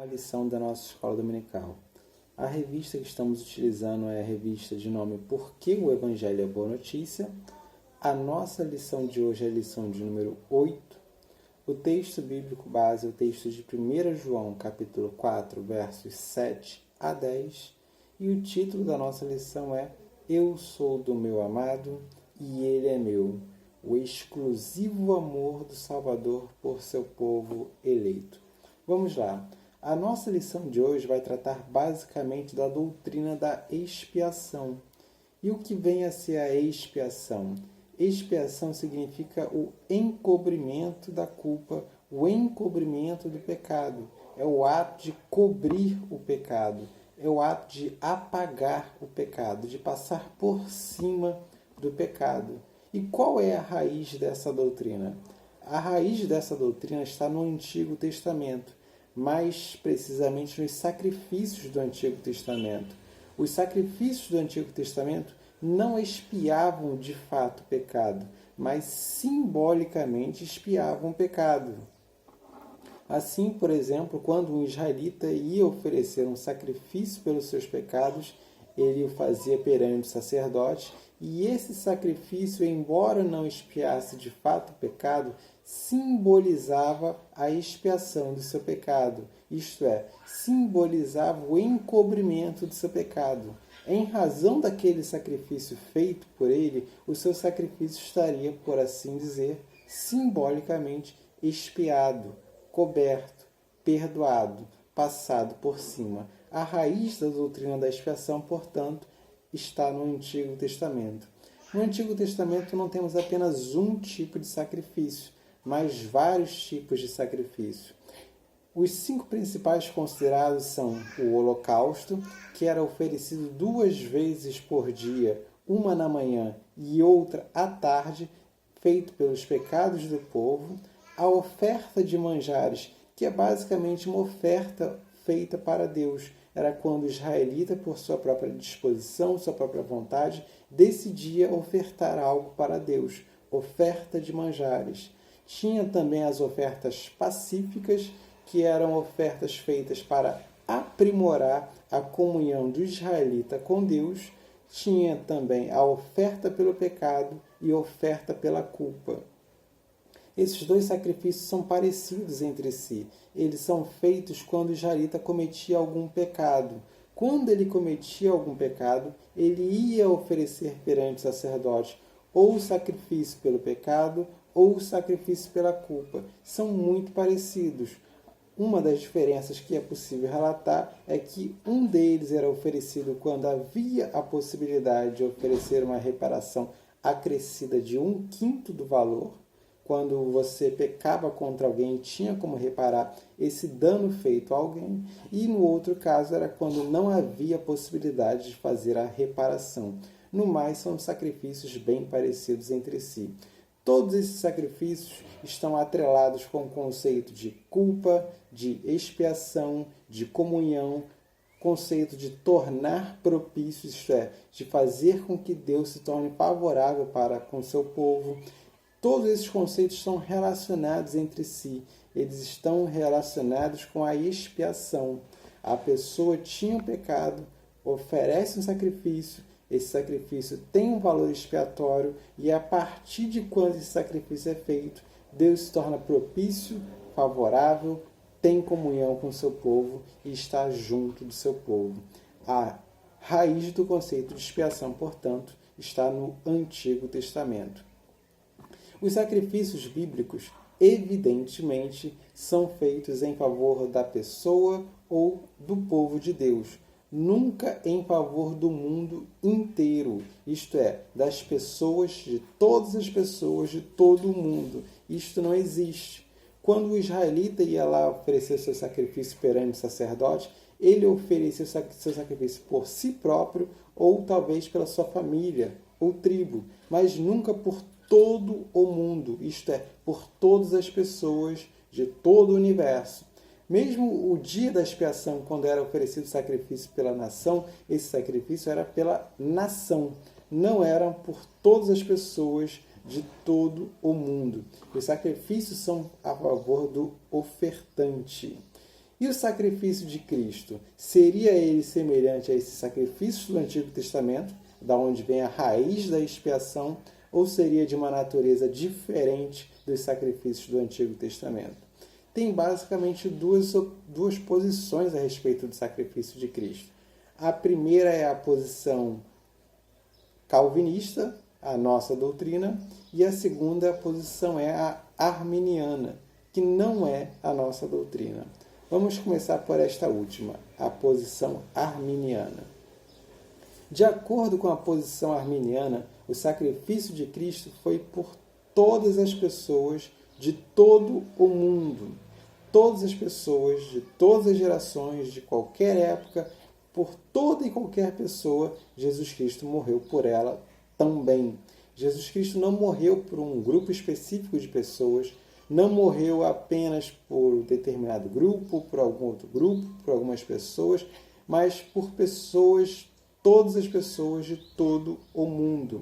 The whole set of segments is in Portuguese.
Uma lição da nossa escola dominical. A revista que estamos utilizando é a revista de nome Por que o Evangelho é Boa Notícia? A nossa lição de hoje é a lição de número 8. O texto bíblico base é o texto de 1 João, capítulo 4, versos 7 a 10. E o título da nossa lição é Eu sou do meu amado e ele é meu. O exclusivo amor do Salvador por seu povo eleito. Vamos lá. A nossa lição de hoje vai tratar basicamente da doutrina da expiação. E o que vem a ser a expiação? Expiação significa o encobrimento da culpa, o encobrimento do pecado. É o ato de cobrir o pecado, é o ato de apagar o pecado, de passar por cima do pecado. E qual é a raiz dessa doutrina? A raiz dessa doutrina está no Antigo Testamento, mais precisamente nos sacrifícios do Antigo Testamento. Os sacrifícios do Antigo Testamento não expiavam de fato o pecado, mas simbolicamente expiavam o pecado. Assim, por exemplo, quando um israelita ia oferecer um sacrifício pelos seus pecados, ele o fazia perante o sacerdote, e esse sacrifício, embora não expiasse de fato o pecado, simbolizava a expiação do seu pecado, isto é, simbolizava o encobrimento do seu pecado. Em razão daquele sacrifício feito por ele, o seu sacrifício estaria, por assim dizer, simbolicamente expiado, coberto, perdoado, passado por cima. A raiz da doutrina da expiação, portanto, está no Antigo Testamento. No Antigo Testamento não temos apenas um tipo de sacrifício, mas vários tipos de sacrifício. Os 5 principais considerados são o holocausto, que era oferecido 2 vezes por dia, uma na manhã e outra à tarde, feito pelos pecados do povo, a oferta de manjares, que é basicamente uma oferta feita para Deus. Era quando o israelita, por sua própria disposição, sua própria vontade, decidia ofertar algo para Deus, oferta de manjares. Tinha também as ofertas pacíficas, que eram ofertas feitas para aprimorar a comunhão do israelita com Deus. Tinha também a oferta pelo pecado e oferta pela culpa. Esses 2 sacrifícios são parecidos entre si. Eles são feitos quando o israelita cometia algum pecado. Quando ele cometia algum pecado, ele ia oferecer perante o sacerdote ou o sacrifício pelo pecado ou o sacrifício pela culpa. São muito parecidos. Uma das diferenças que é possível relatar é que um deles era oferecido quando havia a possibilidade de oferecer uma reparação acrescida de 1/5 do valor. Quando você pecava contra alguém, tinha como reparar esse dano feito a alguém. E no outro caso era quando não havia possibilidade de fazer a reparação. No mais, são sacrifícios bem parecidos entre si. Todos esses sacrifícios estão atrelados com o conceito de culpa, de expiação, de comunhão, conceito de tornar propício, isto é, de fazer com que Deus se torne favorável para com seu povo. Todos esses conceitos estão relacionados entre si. Eles estão relacionados com a expiação. A pessoa tinha um pecado, oferece um sacrifício, esse sacrifício tem um valor expiatório e a partir de quando esse sacrifício é feito, Deus se torna propício, favorável, tem comunhão com o seu povo e está junto do seu povo. A raiz do conceito de expiação, portanto, está no Antigo Testamento. Os sacrifícios bíblicos, evidentemente, são feitos em favor da pessoa ou do povo de Deus, nunca em favor do mundo inteiro, isto é, das pessoas, de todas as pessoas, de todo o mundo. Isto não existe. Quando o israelita ia lá oferecer seu sacrifício perante o sacerdote, ele oferecia seu sacrifício por si próprio ou talvez pela sua família ou tribo, mas nunca por todo o mundo, isto é, por todas as pessoas de todo o universo. Mesmo o dia da expiação, quando era oferecido sacrifício pela nação, esse sacrifício era pela nação, não era por todas as pessoas de todo o mundo. Os sacrifícios são a favor do ofertante. E o sacrifício de Cristo? Seria ele semelhante a esse sacrifício do Antigo Testamento, da onde vem a raiz da expiação, ou seria de uma natureza diferente dos sacrifícios do Antigo Testamento? Tem basicamente duas posições a respeito do sacrifício de Cristo. A primeira é a posição calvinista, a nossa doutrina, e a segunda posição é a arminiana, que não é a nossa doutrina. Vamos começar por esta última, a posição arminiana. De acordo com a posição arminiana, o sacrifício de Cristo foi por todas as pessoas de todo o mundo. Todas as pessoas, de todas as gerações, de qualquer época, por toda e qualquer pessoa, Jesus Cristo morreu por ela também. Jesus Cristo não morreu por um grupo específico de pessoas, não morreu apenas por determinado grupo, por algum outro grupo, por algumas pessoas, mas por pessoas, todas as pessoas de todo o mundo.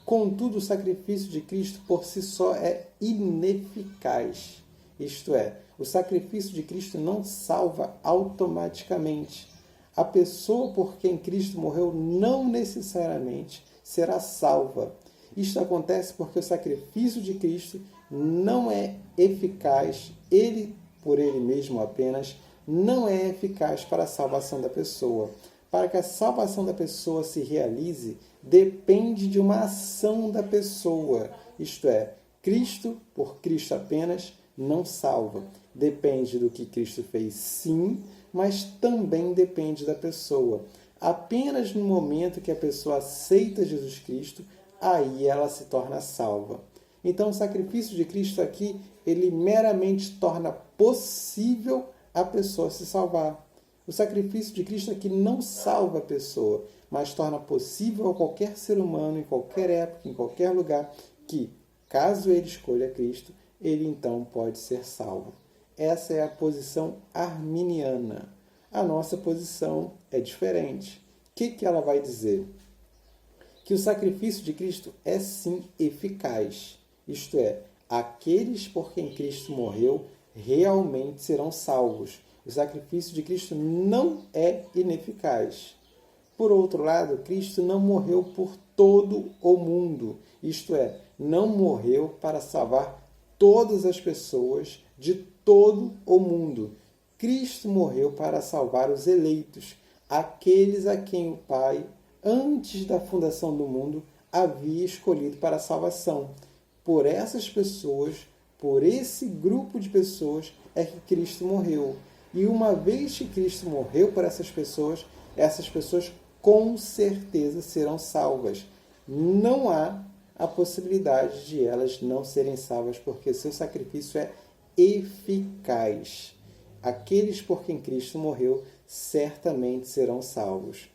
Contudo, o sacrifício de Cristo por si só é ineficaz. Isto é, o sacrifício de Cristo não salva automaticamente. A pessoa por quem Cristo morreu não necessariamente será salva. Isto acontece porque o sacrifício de Cristo não é eficaz, ele por ele mesmo apenas, não é eficaz para a salvação da pessoa. Para que a salvação da pessoa se realize, depende de uma ação da pessoa. Isto é, Cristo, por Cristo apenas, não salva. Depende do que Cristo fez, sim, mas também depende da pessoa. Apenas no momento que a pessoa aceita Jesus Cristo, aí ela se torna salva. Então, o sacrifício de Cristo aqui, ele meramente torna possível a pessoa se salvar. O sacrifício de Cristo aqui não salva a pessoa, mas torna possível a qualquer ser humano, em qualquer época, em qualquer lugar, que, caso ele escolha Cristo, ele então pode ser salvo. Essa é a posição arminiana. A nossa posição é diferente. O que ela vai dizer? Que o sacrifício de Cristo é sim eficaz. Isto é, aqueles por quem Cristo morreu realmente serão salvos. O sacrifício de Cristo não é ineficaz. Por outro lado, Cristo não morreu por todo o mundo. Isto é, não morreu para salvar todas as pessoas de todo o mundo. Cristo morreu para salvar os eleitos, aqueles a quem o Pai, antes da fundação do mundo, havia escolhido para a salvação. Por essas pessoas, por esse grupo de pessoas, é que Cristo morreu. E uma vez que Cristo morreu por essas pessoas com certeza serão salvas. Não há a possibilidade de elas não serem salvas, porque seu sacrifício é eficaz. Aqueles por quem Cristo morreu certamente serão salvos.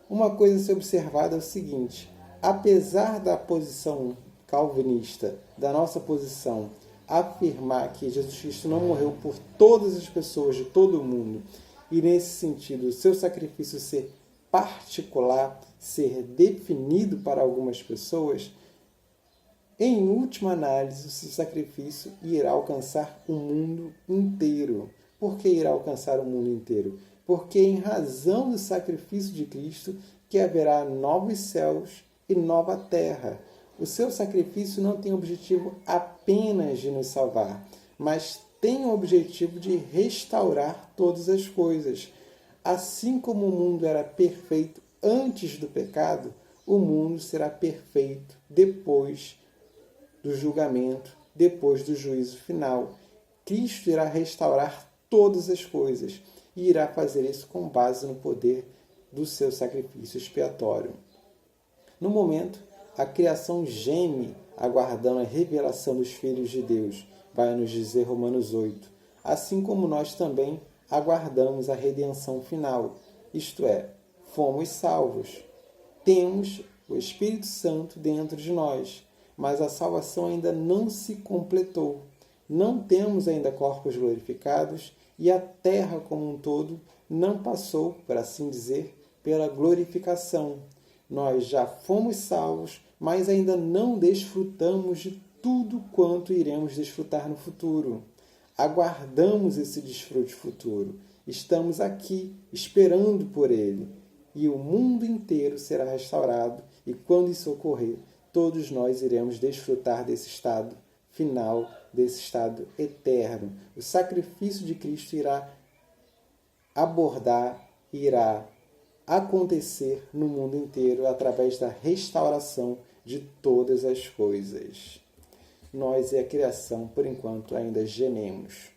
Uma coisa a ser observada é o seguinte: apesar da posição calvinista, da nossa posição, afirmar que Jesus Cristo não morreu por todas as pessoas de todo o mundo, e nesse sentido o seu sacrifício ser particular, ser definido para algumas pessoas, em última análise, o seu sacrifício irá alcançar o mundo inteiro. Por que irá alcançar o mundo inteiro? Porque em razão do sacrifício de Cristo que haverá novos céus e nova terra. O seu sacrifício não tem o objetivo apenas de nos salvar, mas tem o objetivo de restaurar todas as coisas. Assim como o mundo era perfeito antes do pecado, o mundo será perfeito depois do julgamento, depois do juízo final. Cristo irá restaurar todas as coisas e irá fazer isso com base no poder do seu sacrifício expiatório. No momento, a criação geme aguardando a revelação dos filhos de Deus, vai nos dizer Romanos 8, assim como nós também aguardamos a redenção final, isto é, fomos salvos. Temos o Espírito Santo dentro de nós, mas a salvação ainda não se completou. Não temos ainda corpos glorificados e a terra como um todo não passou, por assim dizer, pela glorificação. Nós já fomos salvos, mas ainda não desfrutamos de tudo quanto iremos desfrutar no futuro. aguardamos esse desfrute futuro. Estamos aqui esperando por ele. E o mundo inteiro será restaurado. E quando isso ocorrer, todos nós iremos desfrutar desse estado final, desse estado eterno. O sacrifício de Cristo irá acontecer no mundo inteiro através da restauração de todas as coisas. Nós e a criação, por enquanto, ainda gememos.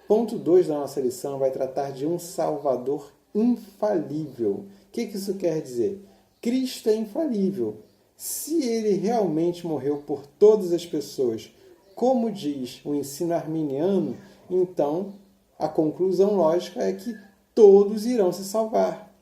Ponto 2 da nossa lição vai tratar de um Salvador infalível. O que isso quer dizer? Cristo é infalível. Se ele realmente morreu por todas as pessoas, como diz o ensino arminiano, então a conclusão lógica é que todos irão se salvar.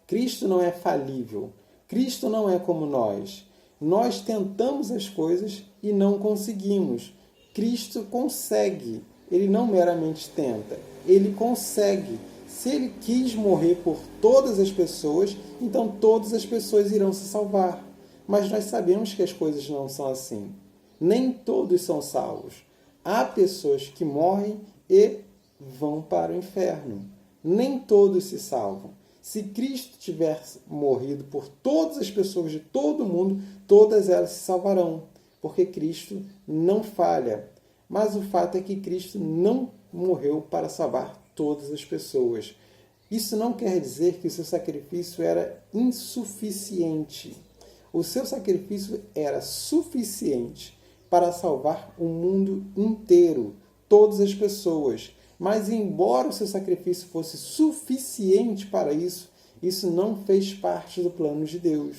Cristo não é falível. Cristo não é como nós. Nós tentamos as coisas e não conseguimos. Cristo consegue. Ele não meramente tenta. Ele consegue. Se ele quis morrer por todas as pessoas, então todas as pessoas irão se salvar. Mas nós sabemos que as coisas não são assim. Nem todos são salvos. Há pessoas que morrem e vão para o inferno. Nem todos se salvam. Se Cristo tivesse morrido por todas as pessoas de todo o mundo, todas elas se salvarão, porque Cristo não falha. Mas o fato é que Cristo não morreu para salvar todas as pessoas. Isso não quer dizer que o seu sacrifício era insuficiente. O seu sacrifício era suficiente para salvar o mundo inteiro, todas as pessoas. Mas, embora o seu sacrifício fosse suficiente para isso, isso não fez parte do plano de Deus.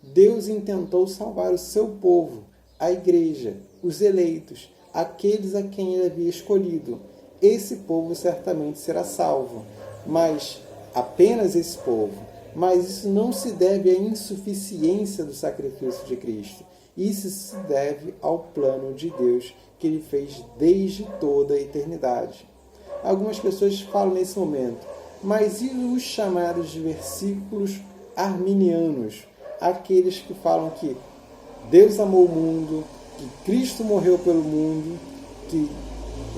Deus intentou salvar o seu povo, a igreja, os eleitos, aqueles a quem ele havia escolhido. Esse povo certamente será salvo, mas apenas esse povo. Mas isso não se deve à insuficiência do sacrifício de Cristo. Isso se deve ao plano de Deus que ele fez desde toda a eternidade. Algumas pessoas falam nesse momento, mas e os chamados de versículos arminianos? Aqueles que falam que Deus amou o mundo, que Cristo morreu pelo mundo, que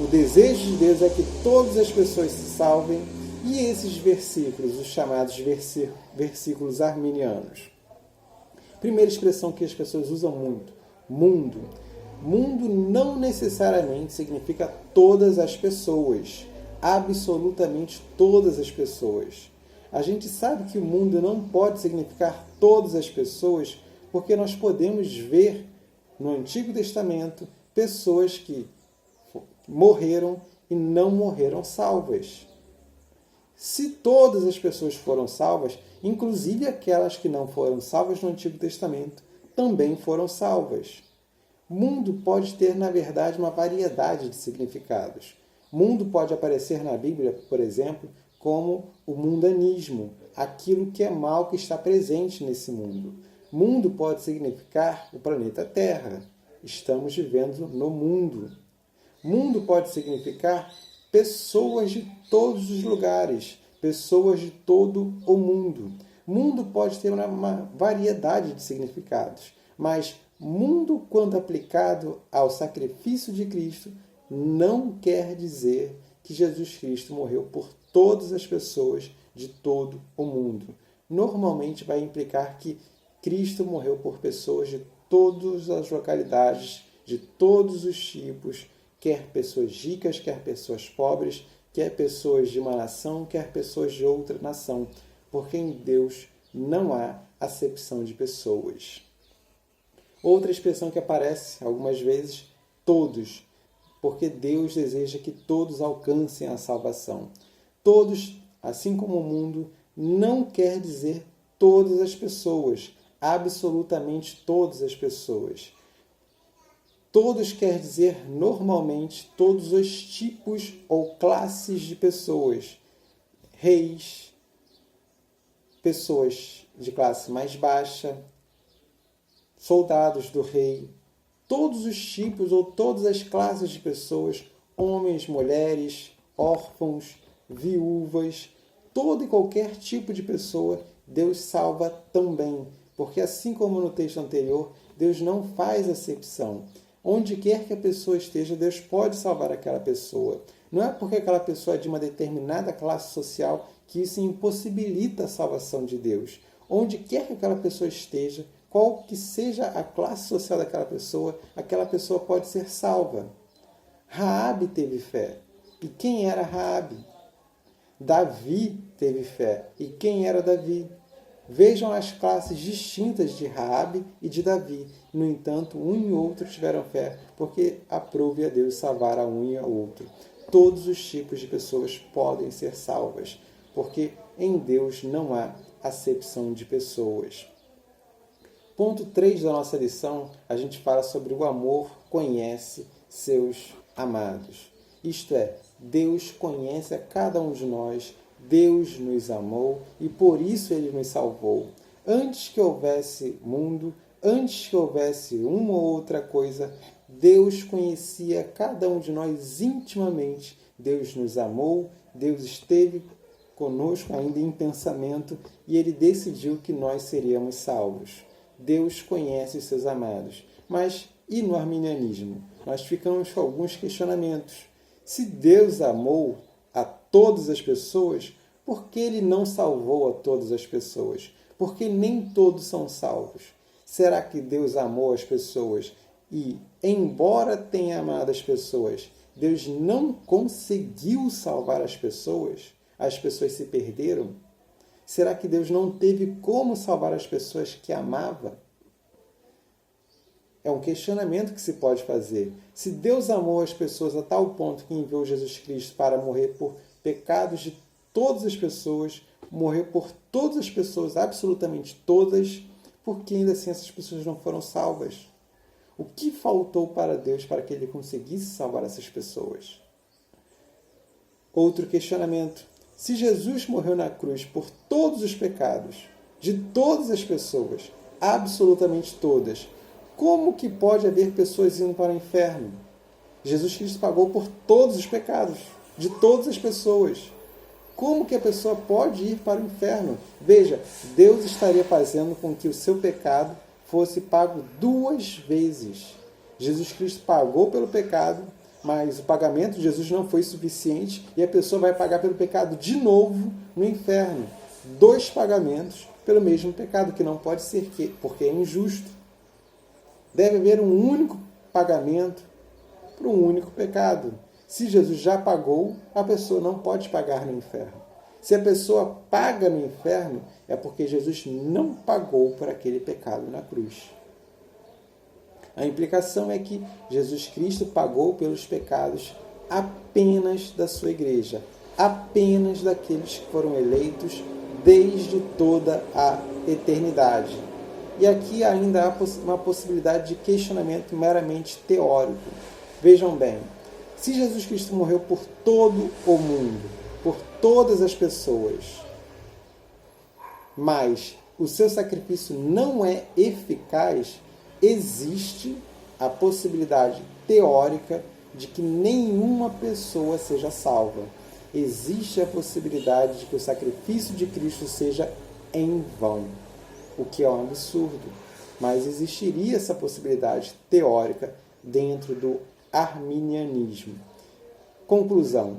o desejo de Deus é que todas as pessoas se salvem. E esses versículos, os chamados de versículos arminianos? Primeira expressão que as pessoas usam muito, mundo. Mundo não necessariamente significa todas as pessoas. Absolutamente todas as pessoas. A gente sabe que o mundo não pode significar todas as pessoas, porque nós podemos ver no Antigo Testamento pessoas que morreram e não morreram salvas. Se todas as pessoas foram salvas, inclusive aquelas que não foram salvas no Antigo Testamento, também foram salvas. Mundo pode ter, na verdade, uma variedade de significados. Mundo pode aparecer na Bíblia, por exemplo, como o mundanismo, aquilo que é mal que está presente nesse mundo. Mundo pode significar o planeta Terra. Estamos vivendo no mundo. Mundo pode significar pessoas de todos os lugares, pessoas de todo o mundo. Mundo pode ter uma variedade de significados, mas mundo, quando aplicado ao sacrifício de Cristo, não quer dizer que Jesus Cristo morreu por todas as pessoas de todo o mundo. Normalmente vai implicar que Cristo morreu por pessoas de todas as localidades, de todos os tipos, quer pessoas ricas, quer pessoas pobres, quer pessoas de uma nação, quer pessoas de outra nação, porque em Deus não há acepção de pessoas. Outra expressão que aparece algumas vezes, todos, porque Deus deseja que todos alcancem a salvação. Todos, assim como o mundo, não quer dizer todas as pessoas, absolutamente todas as pessoas. Todos quer dizer, normalmente, todos os tipos ou classes de pessoas. Reis, pessoas de classe mais baixa, soldados do rei, todos os tipos ou todas as classes de pessoas, homens, mulheres, órfãos, viúvas, todo e qualquer tipo de pessoa, Deus salva também. Porque assim como no texto anterior, Deus não faz acepção. Onde quer que a pessoa esteja, Deus pode salvar aquela pessoa. Não é porque aquela pessoa é de uma determinada classe social que isso impossibilita a salvação de Deus. Onde quer que aquela pessoa esteja, qual que seja a classe social daquela pessoa pode ser salva. Raabe teve fé. E quem era Raabe? Davi teve fé. E quem era Davi? Vejam as classes distintas de Raabe e de Davi. No entanto, um e outro tiveram fé, porque aprove a Deus salvar a um e a outro. Todos os tipos de pessoas podem ser salvas, porque em Deus não há acepção de pessoas. Ponto 3 da nossa lição, a gente fala sobre o amor conhece seus amados. Isto é, Deus conhece a cada um de nós, Deus nos amou e por isso Ele nos salvou. Antes que houvesse mundo, antes que houvesse uma ou outra coisa, Deus conhecia cada um de nós intimamente. Deus nos amou, Deus esteve conosco ainda em pensamento e Ele decidiu que nós seríamos salvos. Deus conhece os seus amados. Mas e no arminianismo? Nós ficamos com alguns questionamentos. Se Deus amou a todas as pessoas, por que Ele não salvou a todas as pessoas? Porque nem todos são salvos. Será que Deus amou as pessoas e, embora tenha amado as pessoas, Deus não conseguiu salvar as pessoas? As pessoas se perderam? Será que Deus não teve como salvar as pessoas que amava? É um questionamento que se pode fazer. Se Deus amou as pessoas a tal ponto que enviou Jesus Cristo para morrer por pecados de todas as pessoas, morrer por todas as pessoas, absolutamente todas, por que ainda assim essas pessoas não foram salvas? O que faltou para Deus para que Ele conseguisse salvar essas pessoas? Outro questionamento. Se Jesus morreu na cruz por todos os pecados, de todas as pessoas, absolutamente todas, como que pode haver pessoas indo para o inferno? Jesus Cristo pagou por todos os pecados, de todas as pessoas. Como que a pessoa pode ir para o inferno? Veja, Deus estaria fazendo com que o seu pecado fosse pago 2 vezes. Jesus Cristo pagou pelo pecado, mas o pagamento de Jesus não foi suficiente e a pessoa vai pagar pelo pecado de novo no inferno. 2 pagamentos pelo mesmo pecado, que não pode ser, porque é injusto. Deve haver um único pagamento para um único pecado. Se Jesus já pagou, a pessoa não pode pagar no inferno. Se a pessoa paga no inferno, é porque Jesus não pagou por aquele pecado na cruz. A implicação é que Jesus Cristo pagou pelos pecados apenas da sua igreja, apenas daqueles que foram eleitos desde toda a eternidade. E aqui ainda há uma possibilidade de questionamento meramente teórico. Vejam bem, se Jesus Cristo morreu por todo o mundo, por todas as pessoas, mas o seu sacrifício não é eficaz, existe a possibilidade teórica de que nenhuma pessoa seja salva. Existe a possibilidade de que o sacrifício de Cristo seja em vão, o que é um absurdo, mas existiria essa possibilidade teórica dentro do arminianismo. Conclusão: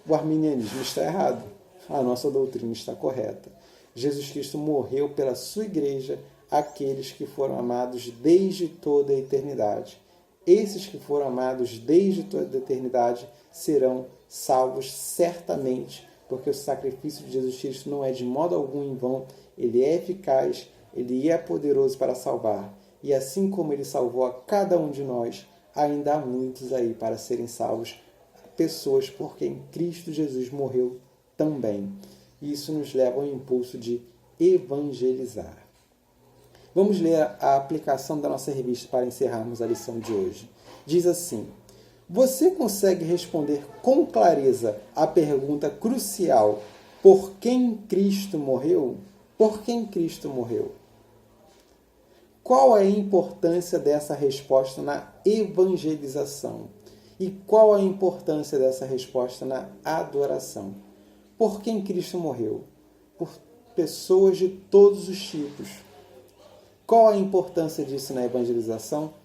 o arminianismo está errado, a nossa doutrina está correta. Jesus Cristo morreu pela sua igreja, aqueles que foram amados desde toda a eternidade. Esses que foram amados desde toda a eternidade serão salvos certamente, porque o sacrifício de Jesus Cristo não é de modo algum em vão, ele é eficaz, ele é poderoso para salvar. E assim como ele salvou a cada um de nós, ainda há muitos aí para serem salvos, pessoas por quem Cristo Jesus morreu também. Isso nos leva ao impulso de evangelizar. Vamos ler a aplicação da nossa revista para encerrarmos a lição de hoje. Diz assim: você consegue responder com clareza a pergunta crucial: por quem Cristo morreu? Por quem Cristo morreu? Qual é a importância dessa resposta na evangelização? E qual a importância dessa resposta na adoração? Por quem Cristo morreu? Por pessoas de todos os tipos. Qual a importância disso na evangelização?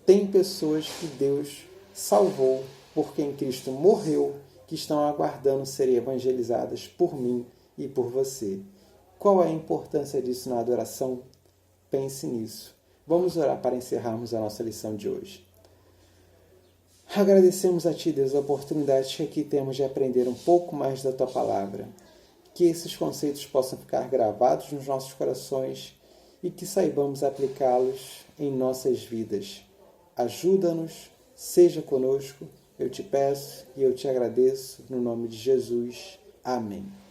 Tem pessoas que Deus salvou, por quem Cristo morreu, que estão aguardando serem evangelizadas por mim e por você. Qual é a importância disso na adoração? Pense nisso. Vamos orar para encerrarmos a nossa lição de hoje. Agradecemos a Ti, Deus, a oportunidade que aqui temos de aprender um pouco mais da Tua Palavra. Que esses conceitos possam ficar gravados nos nossos corações e que saibamos aplicá-los em nossas vidas. Ajuda-nos, seja conosco, eu te peço e eu te agradeço, no nome de Jesus. Amém.